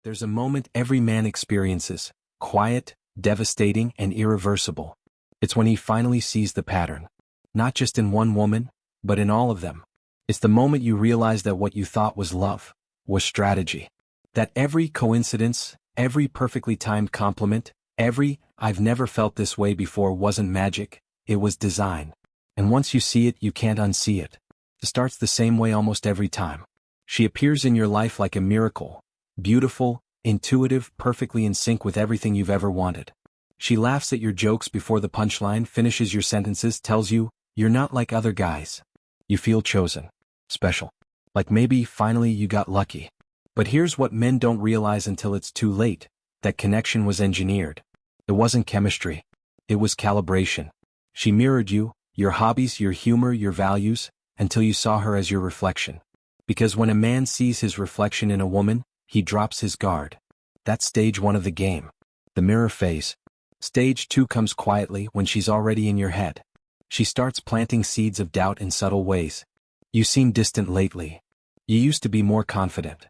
There's a moment every man experiences, quiet, devastating, and irreversible. It's when he finally sees the pattern. Not just in one woman, but in all of them. It's the moment you realize that what you thought was love was strategy. That every coincidence, every perfectly timed compliment, every "I've never felt this way before" wasn't magic, it was design. And once you see it, you can't unsee it. It starts the same way almost every time. She appears in your life like a miracle, beautiful, intuitive, perfectly in sync with everything you've ever wanted. She laughs at your jokes before the punchline, finishes your sentences, tells you, "You're not like other guys." You feel chosen, special. Like maybe finally you got lucky. But here's what men don't realize until it's too late: that connection was engineered. It wasn't chemistry. It was calibration. She mirrored you, your hobbies, your humor, your values, until you saw her as your reflection. Because when a man sees his reflection in a woman, he drops his guard. That's stage 1 of the game. The mirror phase. Stage 2 comes quietly when she's already in your head. She starts planting seeds of doubt in subtle ways. You seem distant lately. You used to be more confident.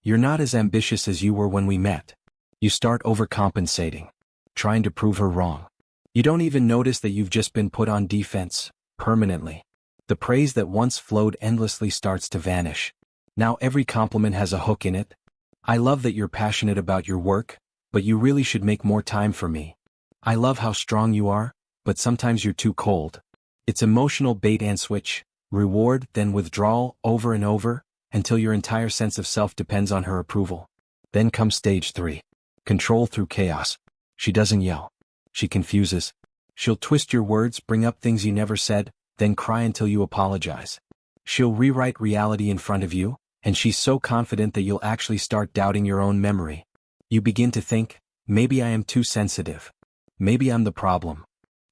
You're not as ambitious as you were when we met. You start overcompensating, trying to prove her wrong. You don't even notice that you've just been put on defense, permanently. The praise that once flowed endlessly starts to vanish. Now every compliment has a hook in it. "I love that you're passionate about your work, but you really should make more time for me. I love how strong you are, but sometimes you're too cold." It's emotional bait and switch, reward then withdrawal, over and over, until your entire sense of self depends on her approval. Then comes stage 3. Control through chaos. She doesn't yell. She confuses. She'll twist your words, bring up things you never said, then cry until you apologize. She'll rewrite reality in front of you, and she's so confident that you'll actually start doubting your own memory. You begin to think, maybe I am too sensitive. Maybe I'm the problem.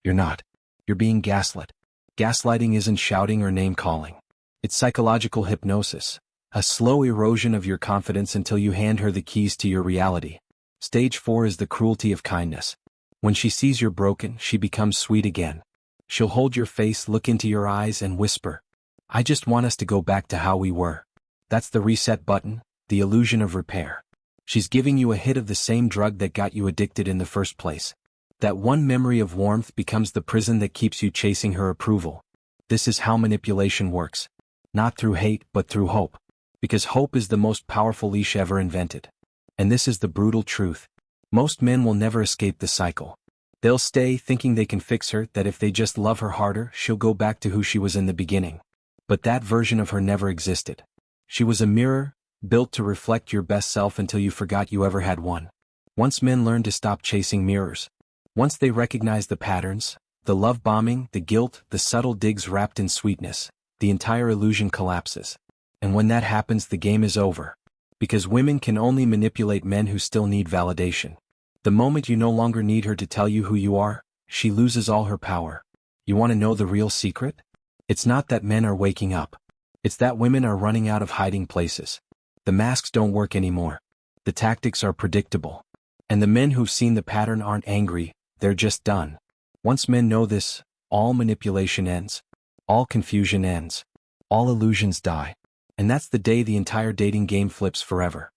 You're not. You're being gaslit. Gaslighting isn't shouting or name-calling. It's psychological hypnosis. A slow erosion of your confidence until you hand her the keys to your reality. Stage 4 is the cruelty of kindness. When she sees you're broken, she becomes sweet again. She'll hold your face, look into your eyes, and whisper, "I just want us to go back to how we were." That's the reset button, the illusion of repair. She's giving you a hit of the same drug that got you addicted in the first place. That one memory of warmth becomes the prison that keeps you chasing her approval. This is how manipulation works. Not through hate, but through hope. Because hope is the most powerful leash ever invented. And this is the brutal truth. Most men will never escape the cycle. They'll stay thinking they can fix her, that if they just love her harder, she'll go back to who she was in the beginning. But that version of her never existed. She was a mirror, built to reflect your best self until you forgot you ever had one. Once men learn to stop chasing mirrors, once they recognize the patterns, the love bombing, the guilt, the subtle digs wrapped in sweetness, the entire illusion collapses. And when that happens, the game is over. Because women can only manipulate men who still need validation. The moment you no longer need her to tell you who you are, she loses all her power. You want to know the real secret? It's not that men are waking up. It's that women are running out of hiding places. The masks don't work anymore. The tactics are predictable. And the men who've seen the pattern aren't angry, they're just done. Once men know this, all manipulation ends. All confusion ends. All illusions die. And that's the day the entire dating game flips forever.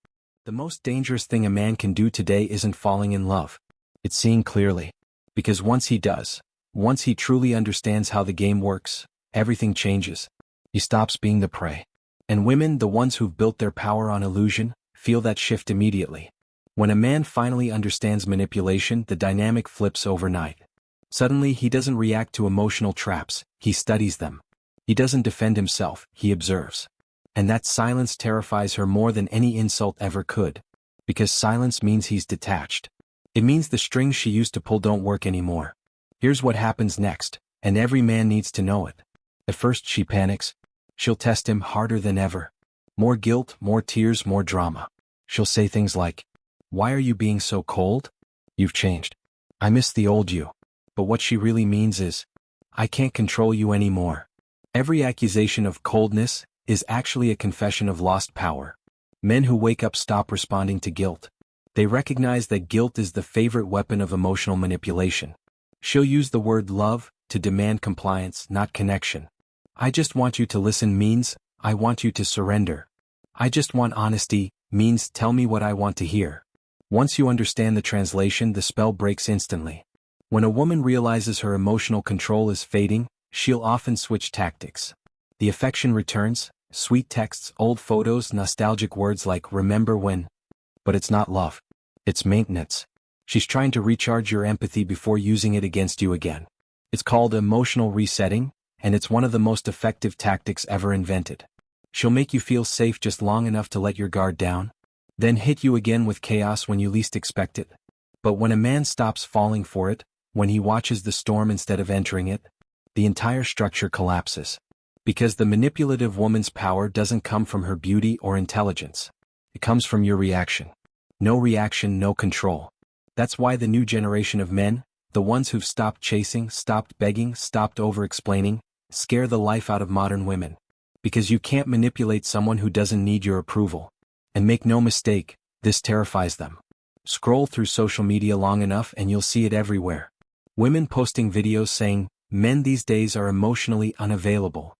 The most dangerous thing a man can do today isn't falling in love. It's seeing clearly. Because once he does, once he truly understands how the game works, everything changes. He stops being the prey. And women, the ones who've built their power on illusion, feel that shift immediately. When a man finally understands manipulation, the dynamic flips overnight. Suddenly, he doesn't react to emotional traps, he studies them. He doesn't defend himself, he observes. And that silence terrifies her more than any insult ever could. Because silence means he's detached. It means the strings she used to pull don't work anymore. Here's what happens next, and every man needs to know it. At first she panics. She'll test him harder than ever. More guilt, more tears, more drama. She'll say things like, "Why are you being so cold? You've changed. I miss the old you." But what she really means is, "I can't control you anymore." Every accusation of coldness is actually a confession of lost power. Men who wake up stop responding to guilt. They recognize that guilt is the favorite weapon of emotional manipulation. She'll use the word love to demand compliance, not connection. "I just want you to listen" means, "I want you to surrender." "I just want honesty" means tell me what I want to hear. Once you understand the translation, the spell breaks instantly. When a woman realizes her emotional control is fading, she'll often switch tactics. The affection returns, sweet texts, old photos, nostalgic words like remember when. But it's not love. It's maintenance. She's trying to recharge your empathy before using it against you again. It's called emotional resetting, and it's one of the most effective tactics ever invented. She'll make you feel safe just long enough to let your guard down, then hit you again with chaos when you least expect it. But when a man stops falling for it, when he watches the storm instead of entering it, the entire structure collapses. Because the manipulative woman's power doesn't come from her beauty or intelligence. It comes from your reaction. No reaction, no control. That's why the new generation of men, the ones who've stopped chasing, stopped begging, stopped over-explaining, scare the life out of modern women. Because you can't manipulate someone who doesn't need your approval. And make no mistake, this terrifies them. Scroll through social media long enough and you'll see it everywhere. Women posting videos saying, men these days are emotionally unavailable.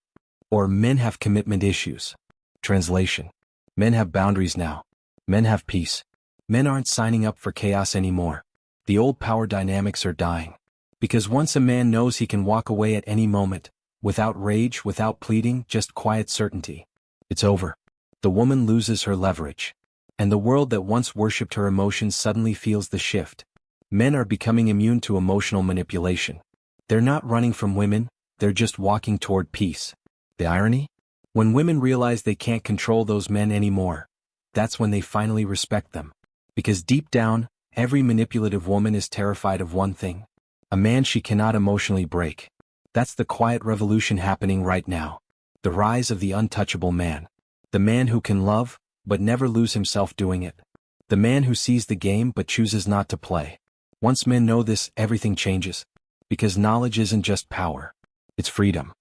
Or men have commitment issues. Translation. Men have boundaries now. Men have peace. Men aren't signing up for chaos anymore. The old power dynamics are dying. Because once a man knows he can walk away at any moment, without rage, without pleading, just quiet certainty, it's over. The woman loses her leverage. And the world that once worshipped her emotions suddenly feels the shift. Men are becoming immune to emotional manipulation. They're not running from women, they're just walking toward peace. The irony? When women realize they can't control those men anymore, that's when they finally respect them. Because deep down, every manipulative woman is terrified of one thing: a man she cannot emotionally break. That's the quiet revolution happening right now. The rise of the untouchable man. The man who can love, but never lose himself doing it. The man who sees the game but chooses not to play. Once men know this, everything changes. Because knowledge isn't just power. It's freedom.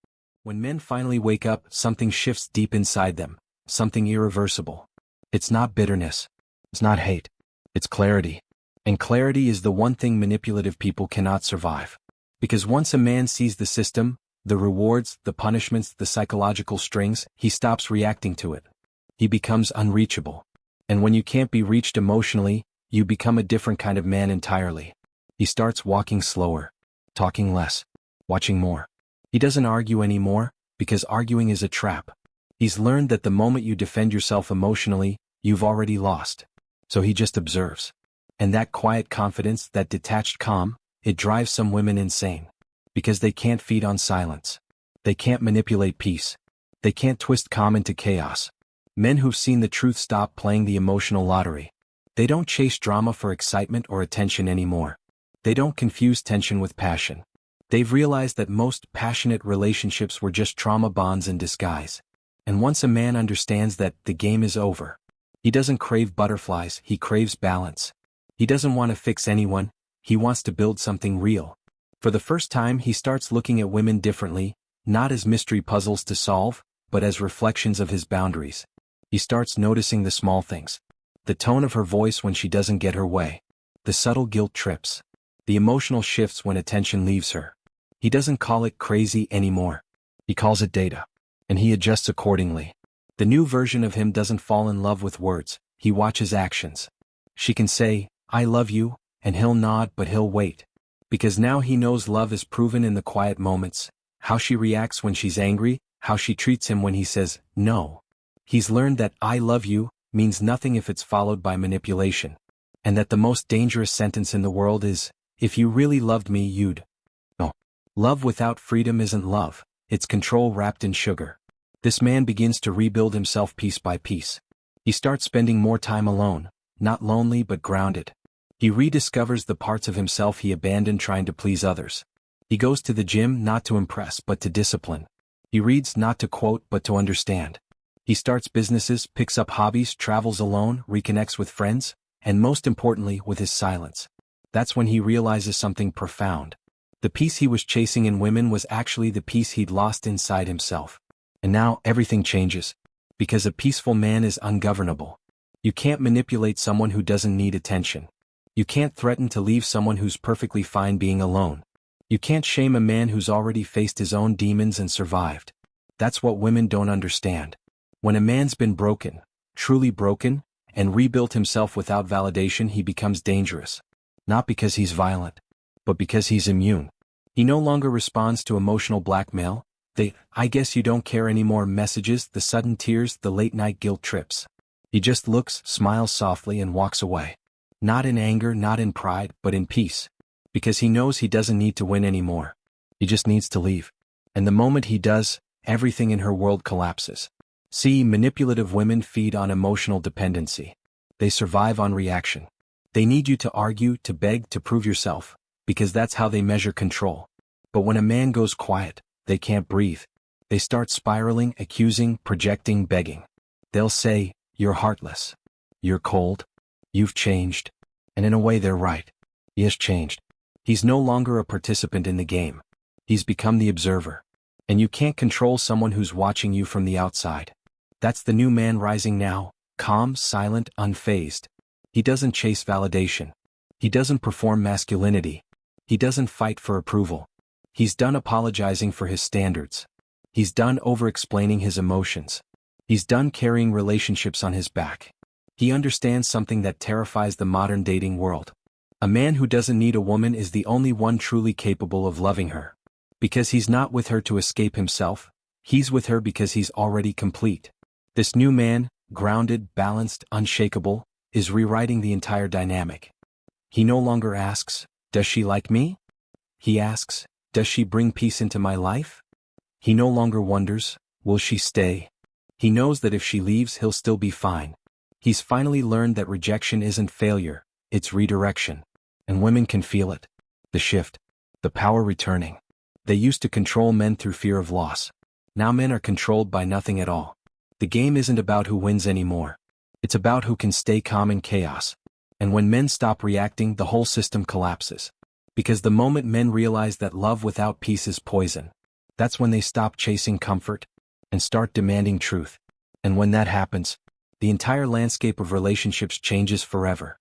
When men finally wake up, something shifts deep inside them. Something irreversible. It's not bitterness. It's not hate. It's clarity. And clarity is the one thing manipulative people cannot survive. Because once a man sees the system, the rewards, the punishments, the psychological strings, he stops reacting to it. He becomes unreachable. And when you can't be reached emotionally, you become a different kind of man entirely. He starts walking slower, talking less, watching more. He doesn't argue anymore, because arguing is a trap. He's learned that the moment you defend yourself emotionally, you've already lost. So he just observes. And that quiet confidence, that detached calm, it drives some women insane. Because they can't feed on silence. They can't manipulate peace. They can't twist calm into chaos. Men who've seen the truth stop playing the emotional lottery. They don't chase drama for excitement or attention anymore. They don't confuse tension with passion. They've realized that most passionate relationships were just trauma bonds in disguise. And once a man understands that, the game is over. He doesn't crave butterflies, he craves balance. He doesn't want to fix anyone, he wants to build something real. For the first time, he starts looking at women differently, not as mystery puzzles to solve, but as reflections of his boundaries. He starts noticing the small things. The tone of her voice when she doesn't get her way. The subtle guilt trips. The emotional shifts when attention leaves her. He doesn't call it crazy anymore. He calls it data. And he adjusts accordingly. The new version of him doesn't fall in love with words, he watches actions. She can say, "I love you," and he'll nod, but he'll wait. Because now he knows love is proven in the quiet moments, how she reacts when she's angry, how she treats him when he says, no. He's learned that "I love you" means nothing if it's followed by manipulation. And that the most dangerous sentence in the world is, "If you really loved me, you'd." No. Love without freedom isn't love, it's control wrapped in sugar. This man begins to rebuild himself piece by piece. He starts spending more time alone, not lonely but grounded. He rediscovers the parts of himself he abandoned trying to please others. He goes to the gym not to impress but to discipline. He reads not to quote but to understand. He starts businesses, picks up hobbies, travels alone, reconnects with friends, and most importantly, with his silence. That's when he realizes something profound. The peace he was chasing in women was actually the peace he'd lost inside himself. And now everything changes. Because a peaceful man is ungovernable. You can't manipulate someone who doesn't need attention. You can't threaten to leave someone who's perfectly fine being alone. You can't shame a man who's already faced his own demons and survived. That's what women don't understand. When a man's been broken, truly broken, and rebuilt himself without validation, he becomes dangerous. Not because he's violent, but because he's immune. He no longer responds to emotional blackmail, the "I guess you don't care anymore" messages, the sudden tears, the late-night guilt trips. He just looks, smiles softly, and walks away. Not in anger, not in pride, but in peace. Because he knows he doesn't need to win anymore. He just needs to leave. And the moment he does, everything in her world collapses. See, manipulative women feed on emotional dependency. They survive on reaction. They need you to argue, to beg, to prove yourself, because that's how they measure control. But when a man goes quiet, they can't breathe. They start spiraling, accusing, projecting, begging. They'll say, "You're heartless. You're cold. You've changed." And in a way, they're right. He has changed. He's no longer a participant in the game. He's become the observer. And you can't control someone who's watching you from the outside. That's the new man rising now, calm, silent, unfazed. He doesn't chase validation. He doesn't perform masculinity. He doesn't fight for approval. He's done apologizing for his standards. He's done over-explaining his emotions. He's done carrying relationships on his back. He understands something that terrifies the modern dating world. A man who doesn't need a woman is the only one truly capable of loving her. Because he's not with her to escape himself, he's with her because he's already complete. This new man, grounded, balanced, unshakable, is rewriting the entire dynamic. He no longer asks, "Does she like me?" He asks, "Does she bring peace into my life?" He no longer wonders, "Will she stay?" He knows that if she leaves, he'll still be fine. He's finally learned that rejection isn't failure, it's redirection. And women can feel it. The shift. The power returning. They used to control men through fear of loss. Now men are controlled by nothing at all. The game isn't about who wins anymore. It's about who can stay calm in chaos. And when men stop reacting, the whole system collapses. Because the moment men realize that love without peace is poison, that's when they stop chasing comfort and start demanding truth. And when that happens, the entire landscape of relationships changes forever.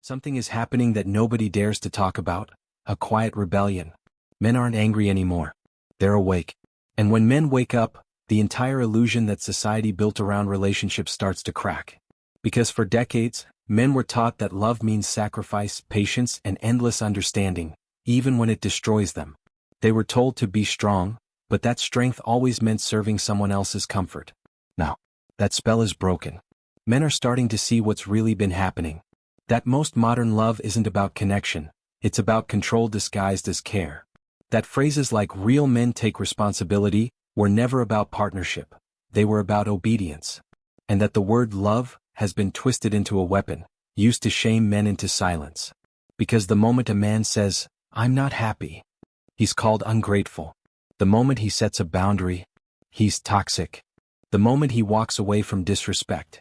Something is happening that nobody dares to talk about, a quiet rebellion. Men aren't angry anymore. They're awake. And when men wake up, the entire illusion that society built around relationships starts to crack. Because for decades, men were taught that love means sacrifice, patience, and endless understanding, even when it destroys them. They were told to be strong, but that strength always meant serving someone else's comfort. Now, that spell is broken. Men are starting to see what's really been happening. That most modern love isn't about connection, it's about control disguised as care. That phrases like "real men take responsibility" were never about partnership, they were about obedience. And that the word love has been twisted into a weapon, used to shame men into silence. Because the moment a man says, "I'm not happy," he's called ungrateful. The moment he sets a boundary, he's toxic. The moment he walks away from disrespect,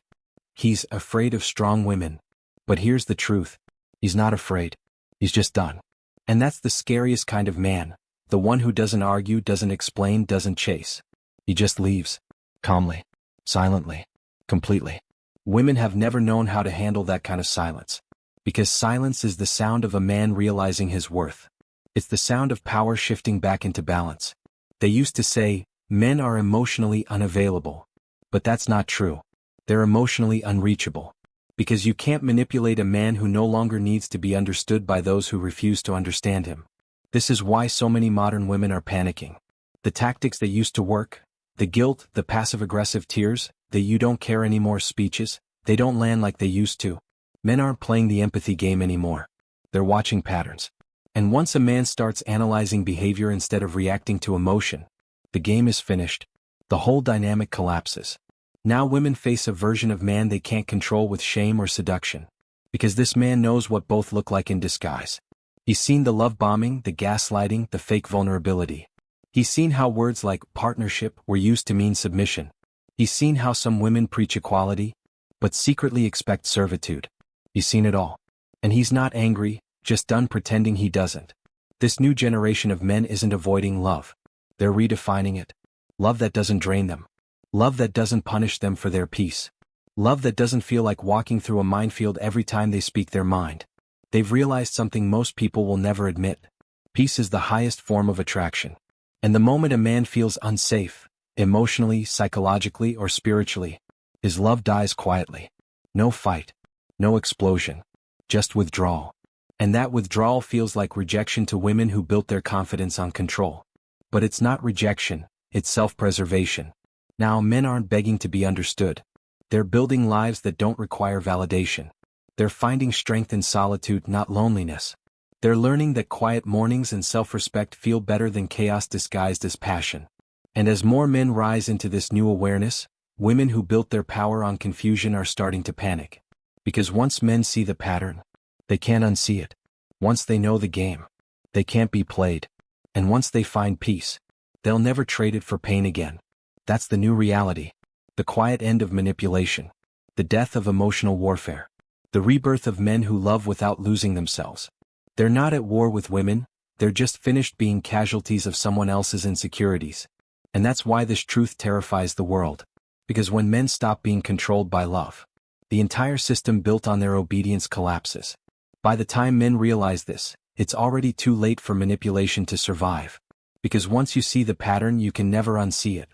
he's afraid of strong women. But here's the truth. He's not afraid. He's just done. And that's the scariest kind of man. The one who doesn't argue, doesn't explain, doesn't chase. He just leaves. Calmly. Silently. Completely. Women have never known how to handle that kind of silence. Because silence is the sound of a man realizing his worth. It's the sound of power shifting back into balance. They used to say, men are emotionally unavailable. But that's not true. They're emotionally unreachable. Because you can't manipulate a man who no longer needs to be understood by those who refuse to understand him. This is why so many modern women are panicking. The tactics that used to work, the guilt, the passive-aggressive tears, the "you don't care anymore" speeches, they don't land like they used to. Men aren't playing the empathy game anymore. They're watching patterns. And once a man starts analyzing behavior instead of reacting to emotion, the game is finished. The whole dynamic collapses. Now women face a version of man they can't control with shame or seduction. Because this man knows what both look like in disguise. He's seen the love bombing, the gaslighting, the fake vulnerability. He's seen how words like partnership were used to mean submission. He's seen how some women preach equality, but secretly expect servitude. He's seen it all. And he's not angry, just done pretending he doesn't. This new generation of men isn't avoiding love. They're redefining it. Love that doesn't drain them. Love that doesn't punish them for their peace. Love that doesn't feel like walking through a minefield every time they speak their mind. They've realized something most people will never admit. Peace is the highest form of attraction. And the moment a man feels unsafe, emotionally, psychologically, or spiritually, his love dies quietly. No fight. No explosion. Just withdrawal. And that withdrawal feels like rejection to women who built their confidence on control. But it's not rejection, it's self-preservation. Now men aren't begging to be understood. They're building lives that don't require validation. They're finding strength in solitude, not loneliness. They're learning that quiet mornings and self-respect feel better than chaos disguised as passion. And as more men rise into this new awareness, women who built their power on confusion are starting to panic. Because once men see the pattern, they can't unsee it. Once they know the game, they can't be played. And once they find peace, they'll never trade it for pain again. That's the new reality. The quiet end of manipulation. The death of emotional warfare. The rebirth of men who love without losing themselves. They're not at war with women, they're just finished being casualties of someone else's insecurities. And that's why this truth terrifies the world. Because when men stop being controlled by love, the entire system built on their obedience collapses. By the time men realize this, it's already too late for manipulation to survive. Because once you see the pattern, you can never unsee it.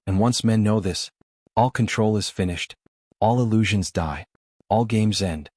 And once men know this, all control is finished. All illusions die. All games end.